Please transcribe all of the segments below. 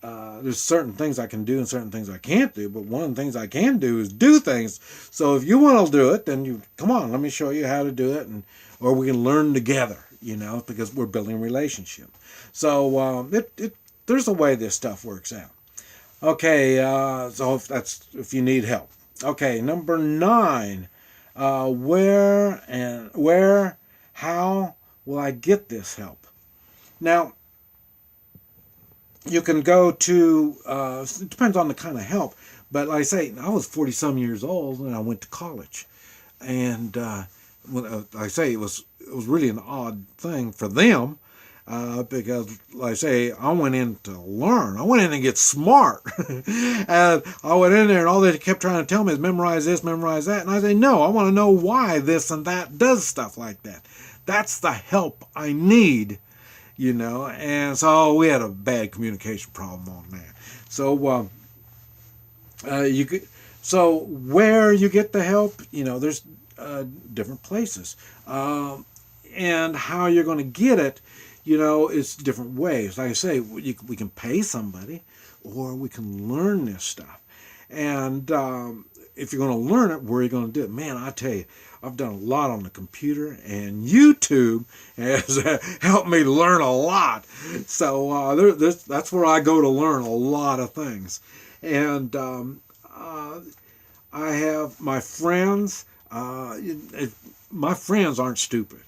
there's certain things I can do and certain things I can't do, but one of the things I can do is do things. So if you want to do it, then you come on, let me show you how to do it, and or we can learn together, because we're building a relationship. So there's a way this stuff works out. Okay, so if you need help. Okay, number 9, how will I get this help? Now, you can go to, it depends on the kind of help, but like I say, I was 40 some years old and I went to college. And when I say it was really an odd thing for them, because, like I say, I went in to learn. I went in and get smart. And I went in there and all they kept trying to tell me is memorize this, memorize that. And I say, no, I want to know why this and that does stuff like that. That's the help I need. And so we had a bad communication problem on that. So so where you get the help, there's different places, and how you're going to get it, it's different ways. Like I say, we can pay somebody, or we can learn this stuff. And if you're going to learn it, where are you going to do it? Man, I tell you, I've done a lot on the computer, and YouTube has helped me learn a lot. So that's where I go to learn a lot of things. And I have my friends. My friends aren't stupid.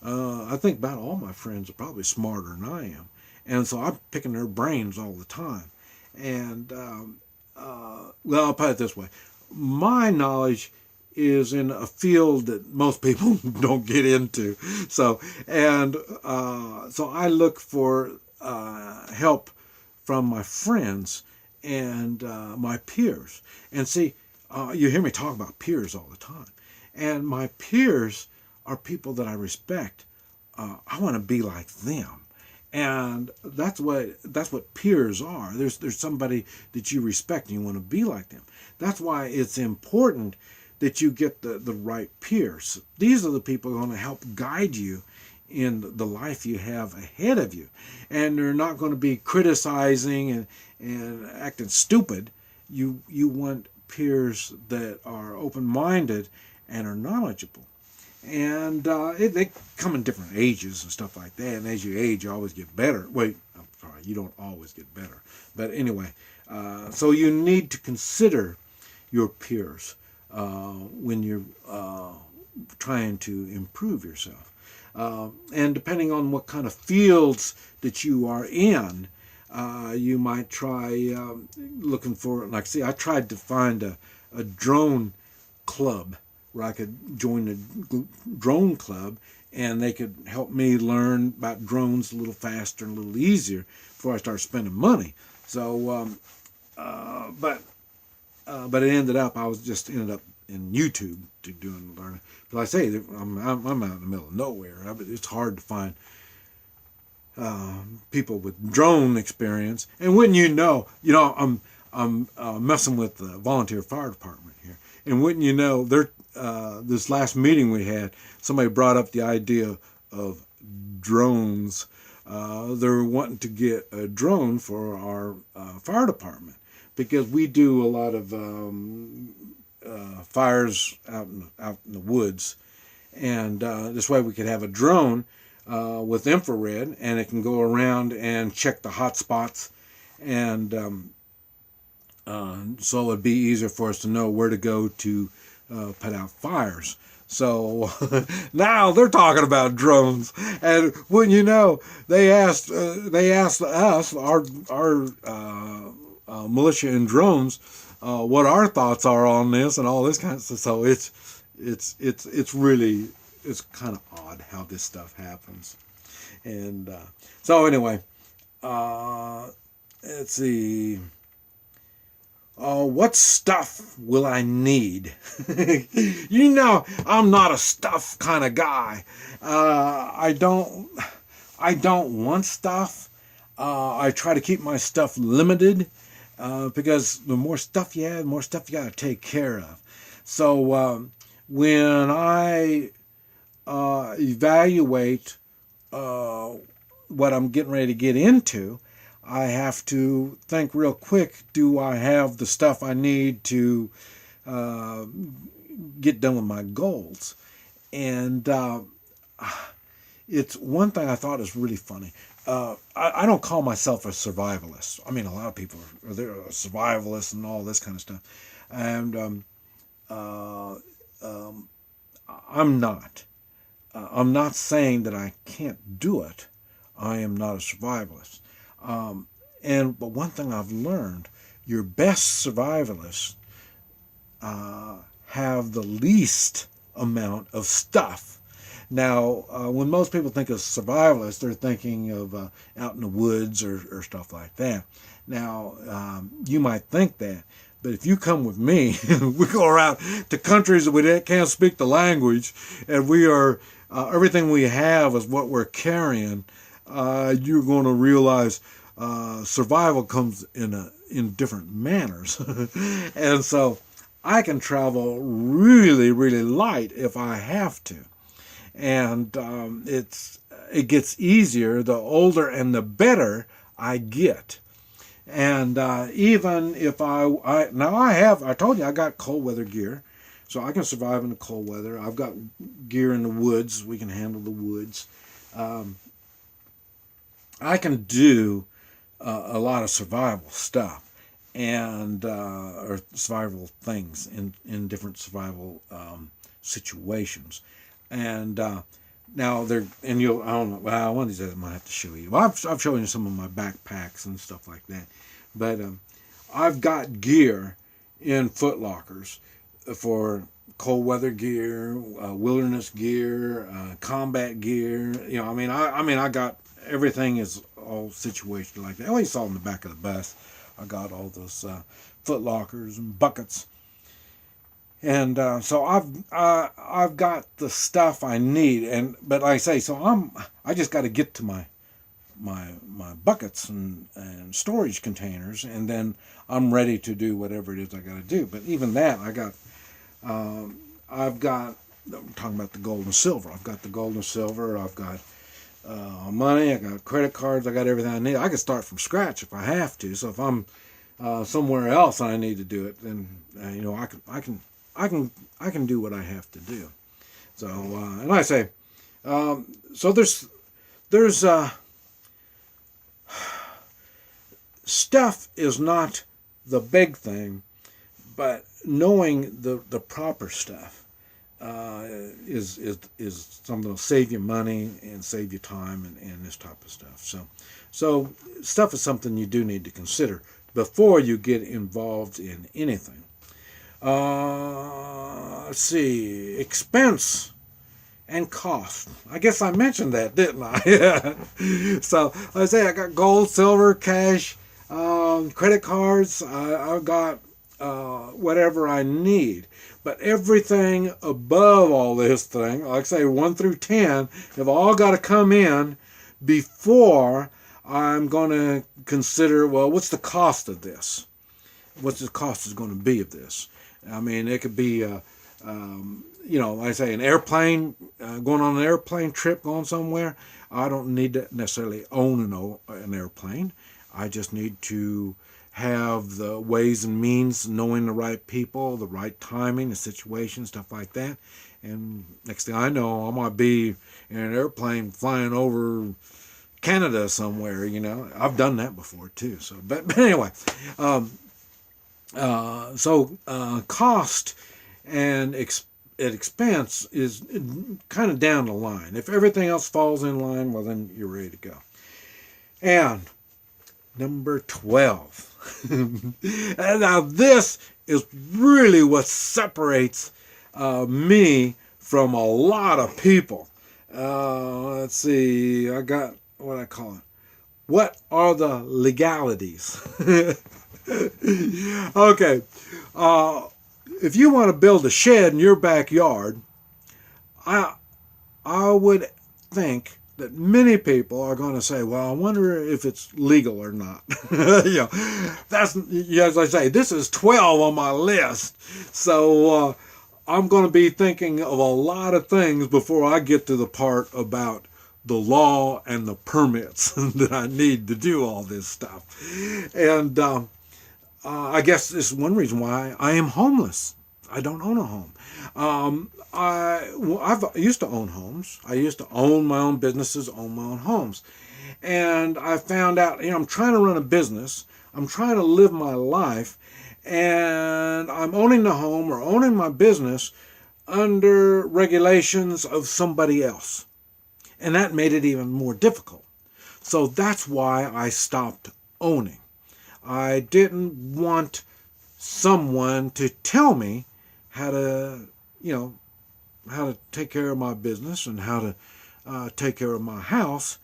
I think about all my friends are probably smarter than I am. And so I'm picking their brains all the time. And, well, I'll put it this way. My knowledge is in a field that most people don't get into. So I look for help from my friends and my peers. And see, you hear me talk about peers all the time. And my peers are people that I respect. I want to be like them. And that's what peers are. There's somebody that you respect and you want to be like them. That's why it's important that you get the right peers. These are the people who are going to help guide you in the life you have ahead of you. And they're not going to be criticizing and acting stupid. You want peers that are open-minded and are knowledgeable. And they come in different ages and stuff like that. And as you age, you always get better. Wait, I'm sorry, you don't always get better. But anyway, so you need to consider your peers when you're trying to improve yourself. And depending on what kind of fields that you are in, you might try looking for, like, see, I tried to find a drone club where I could join a drone club and they could help me learn about drones a little faster and a little easier before I start spending money. So, but it ended up, I ended up in YouTube to doing learning. But like I say, I'm out in the middle of nowhere. It's hard to find people with drone experience. And wouldn't you know, I'm messing with the volunteer fire department here. And wouldn't you know, this last meeting we had, somebody brought up the idea of drones. They're wanting to get a drone for our fire department because we do a lot of fires out in the woods. And this way we could have a drone with infrared, and it can go around and check the hot spots, and so it'd be easier for us to know where to go to put out fires. So now they're talking about drones, and wouldn't you know, they asked us, our militia and drones, what our thoughts are on this and all this kind of stuff. So it's really, it's kind of odd how this stuff happens. And so anyway, let's see. What stuff will I need? I'm not a stuff kind of guy. I don't want stuff. I try to keep my stuff limited because the more stuff you have, the more stuff you got to take care of. So when I evaluate what I'm getting ready to get into, I have to think real quick, do I have the stuff I need to uh, get done with my goals? And it's one thing I thought is really funny. I don't call myself a survivalist. I mean, a lot of people they're a survivalist and all this kind of stuff. And uh, um, I'm not. I'm not saying that I can't do it. I am not a survivalist. Um, but one thing I've learned, your best survivalists have the least amount of stuff. Now, when most people think of survivalists, they're thinking of out in the woods or stuff like that. Now, you might think that, but if you come with me, we go around to countries that we can't speak the language, and we are everything we have is what we're carrying. You're going to realize survival comes in different manners, and so I can travel really, really light if I have to, and it gets easier the older and the better I get. And even if I told you I got cold weather gear, so I can survive in the cold weather. I've got gear in the woods. We can handle the woods. Um, I can do a lot of survival stuff and or survival things in different survival situations. And now they're and you'll I don't know. Well, one of these days I might have to show you. Well, I've shown you some of my backpacks and stuff like that, but I've got gear in Foot Lockers for cold weather gear, wilderness gear, combat gear. You know, I mean, I got everything is all situated like that. Oh, you saw in the back of the bus. I got all those Foot Lockers and buckets. And so I've got the stuff I need, but like I say, so I just got to get to my buckets and storage containers, and then I'm ready to do whatever it is I got to do. But even that, I've got. I'm talking about the gold and silver. I've got the gold and silver. I've got money. I got credit cards. I got everything I need. I can start from scratch if I have to. So if I'm somewhere else and I need to do it, then I can do what I have to do. So and I say, so there's stuff is not the big thing, but knowing the proper stuff is something that'll save you money and save you time and this type of stuff. So stuff is something you do need to consider before you get involved in anything. Let's see, expense and cost. I guess I mentioned that, didn't I? So, like I say, I got gold, silver, cash, credit cards. I've got whatever I need. But everything above all this thing, like I say, 1 through 10, have all got to come in before I'm going to consider, well, what's the cost of this? What's the cost is going to be of this? I mean, it could be, like I say, an airplane, going on an airplane trip, going somewhere. I don't need to necessarily own an airplane. I just need to have the ways and means, knowing the right people, the right timing, the situation, stuff like that. And next thing I know, I might be in an airplane flying over Canada somewhere, I've done that before too. So, but anyway, cost and expense is kind of down the line. If everything else falls in line, well, then you're ready to go. And number 12. And now this is really what separates me from a lot of people. Let's see. I got what I call it. What are the legalities? Okay. If you want to build a shed in your backyard, I would think that many people are going to say, well, I wonder if it's legal or not. That's, as I say, this is 12 on my list. So I'm going to be thinking of a lot of things before I get to the part about the law and the permits that I need to do all this stuff. And I guess this is one reason why I am homeless. I don't own a home. I've used to own homes. I used to own my own businesses, own my own homes. And I found out, I'm trying to run a business. I'm trying to live my life. And I'm owning the home or owning my business under regulations of somebody else. And that made it even more difficult. So that's why I stopped owning. I didn't want someone to tell me how to, how to take care of my business and how to take care of my house.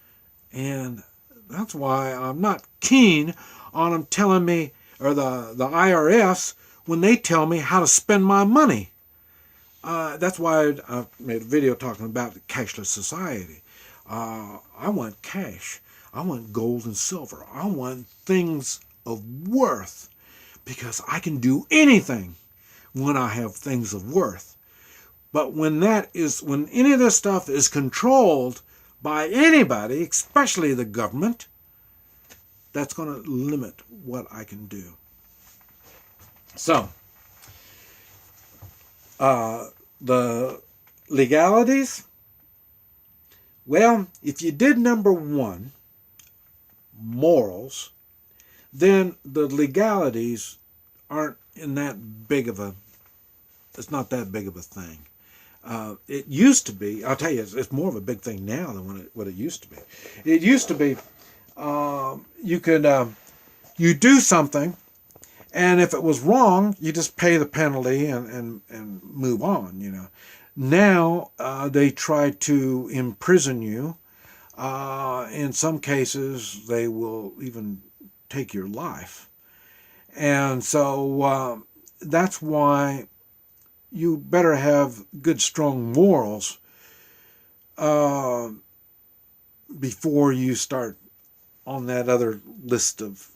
And that's why I'm not keen on them telling me, or the IRS, when they tell me how to spend my money. That's why I made a video talking about the cashless society. I want cash. I want gold and silver. I want things of worth, because I can do anything when I have things of worth. But when any of this stuff is controlled by anybody, especially the government, that's going to limit what I can do. So, the legalities, well, if you did number one, morals, then the legalities aren't in that big of a, it's not that big of a thing. It used to be, I'll tell you, it's more of a big thing now than what it used to be. It used to be, you do something, and if it was wrong, you just pay the penalty and move on, Now, they try to imprison you. In some cases, they will even take your life. And so that's why you better have good, strong morals before you start on that other list of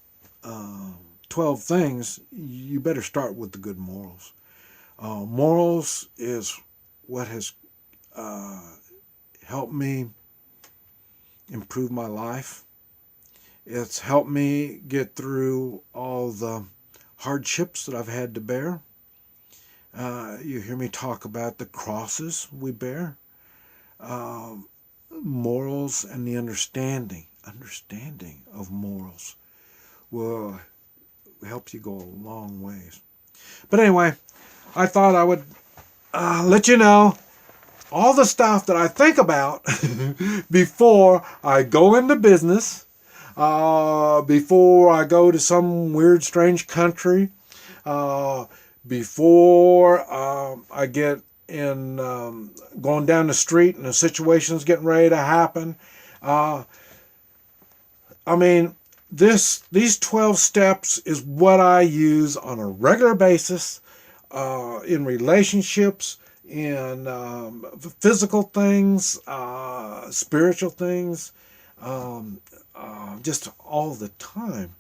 12 things. You better start with the good morals. Morals is what has helped me improve my life. It's helped me get through all the hardships that I've had to bear. You hear me talk about the crosses we bear. Morals and the understanding of morals will help you go a long ways. But anyway, I thought I would let you know all the stuff that I think about before I go into business, before I go to some weird, strange country, before I get in going down the street and a situation's getting ready to happen. These 12 steps is what I use on a regular basis in relationships, in physical things, spiritual things, just all the time.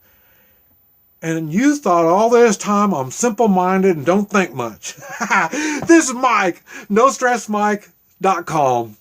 And you thought all this time I'm simple-minded and don't think much. This is Mike, NoStressMike.com.